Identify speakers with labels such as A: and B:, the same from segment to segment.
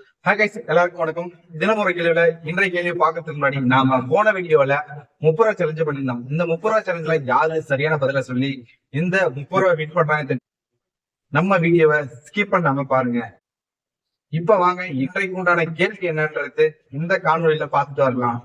A: Hi guys, எல்லாருக்கும் வணக்கம். தினமுறை கேள்வியில இன்றைய கேள்வி பார்க்கறதுக்கு முன்னாடி நாம போன வீடியோல 30 ரூபா சேலஞ்ச் பண்ணியிருந்தோம். இந்த 30 ரூபா சேலஞ்ச்ல யாரு சரியான பதில சொல்லி இந்த 30 ரூபா வின் பண்றாங்க நம்ம வீடியோவை ஸ்கிப் பண்ணாம பாருங்க. இப்ப வாங்க இன்றைக்கு உண்டான கேள்வி என்னன்றது இந்த காணொலியில பார்த்துட்டு வரலாம்.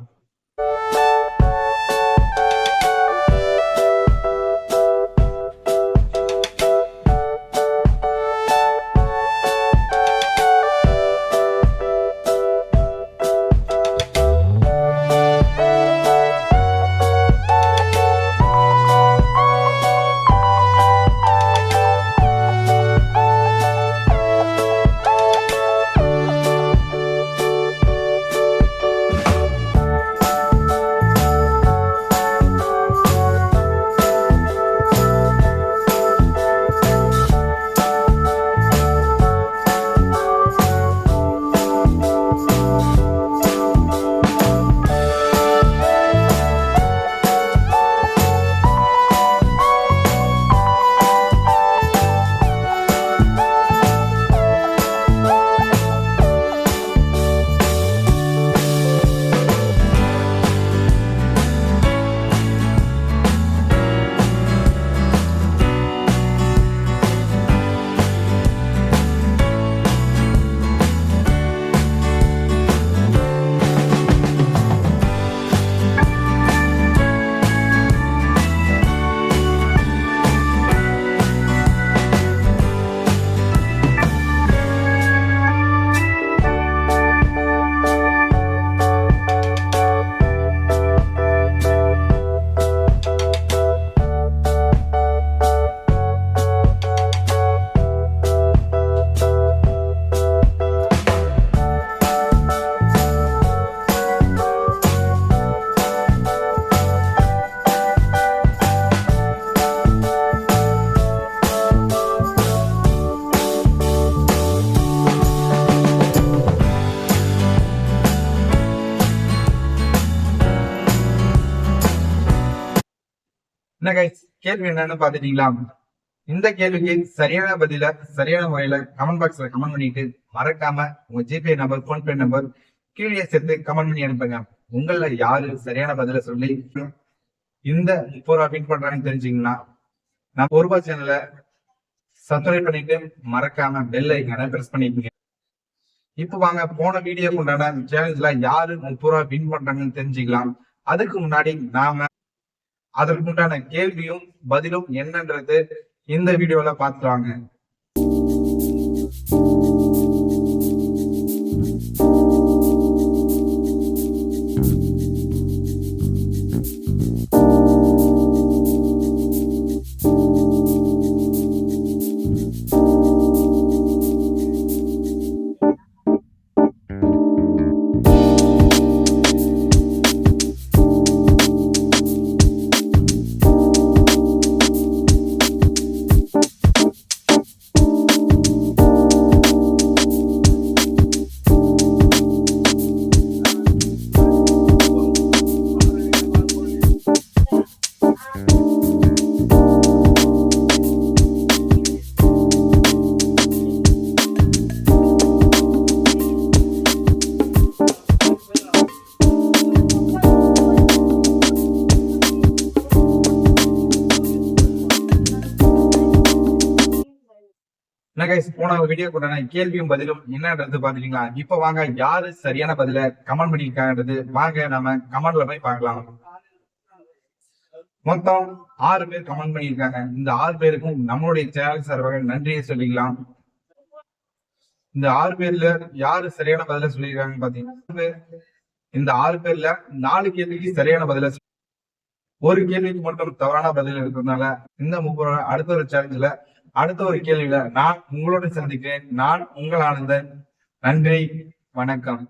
A: என்ன கைஸ், கேள்வி என்னன்னு பாத்துட்டீங்களா? இந்த கேள்விக்கு சரியான பதில சரியான முறையில கமெண்ட் பாக்ஸ்ல கமெண்ட் பண்ணிட்டு மறக்காம உங்க ஜிபே நம்பர், போன்பே நம்பர் கீழே சேர்த்து கமெண்ட் பண்ணி அனுப்புங்க. உங்கள யாரு சரியான பதில சொல்லி இந்த 30 ரூபா வின் பண்றாங்கன்னு தெரிஞ்சீங்கன்னா நான் 1 ரூபாய் சேனலை சப்ஸ்கிரைப் பண்ணிட்டு மறக்காம பெல் ஐகானை பிரஸ் பண்ணிக்கோங்க. இப்ப வாங்க போன வீடியோக்கு உண்டான சேலஞ்ச்ல யாரு 30 ரூபா வின் பண்றாங்கன்னு தெரிஞ்சுக்கலாம். அதுக்கு முன்னாடி நாம அதற்குண்டான கேள்வியும் பதிலும் என்னன்றது இந்த வீடியோல பார்த்துவாங்க. போன வீடியோ கொண்டான கேள்வியும் பதிலும் என்னன்றது பாத்துட்டீங்களா? இப்ப வாங்க யாரு சரியான பதில கமெண்ட் பண்ணிருக்காங்கன்றது வாங்க நம்ம கமெண்ட்ல போய் பார்க்கலாம். மொத்தம் 6 பேர் கமெண்ட் பண்ணியிருக்காங்க. இந்த 6 பேருக்கும் நம்மளுடைய சேனல் சார்பாக நன்றியை சொல்லிக்கலாம். இந்த 6 பேர்ல யாரு சரியான பதில சொல்லியிருக்காங்கன்னு பாத்தீங்கன்னா, இந்த 6 பேர்ல 4 கேள்விக்கு சரியான பதில, ஒரு கேள்விக்கு மட்டும் தவறான பதில் இருக்கிறதுனால இந்த 30 அடுத்த ஒரு சேலஞ்சில அடுத்த ஒரு கேள்வியில நான் உங்களோட சந்திக்கிறேன். நான் உங்கள் ஆனந்தன். நன்றி, வணக்கம்.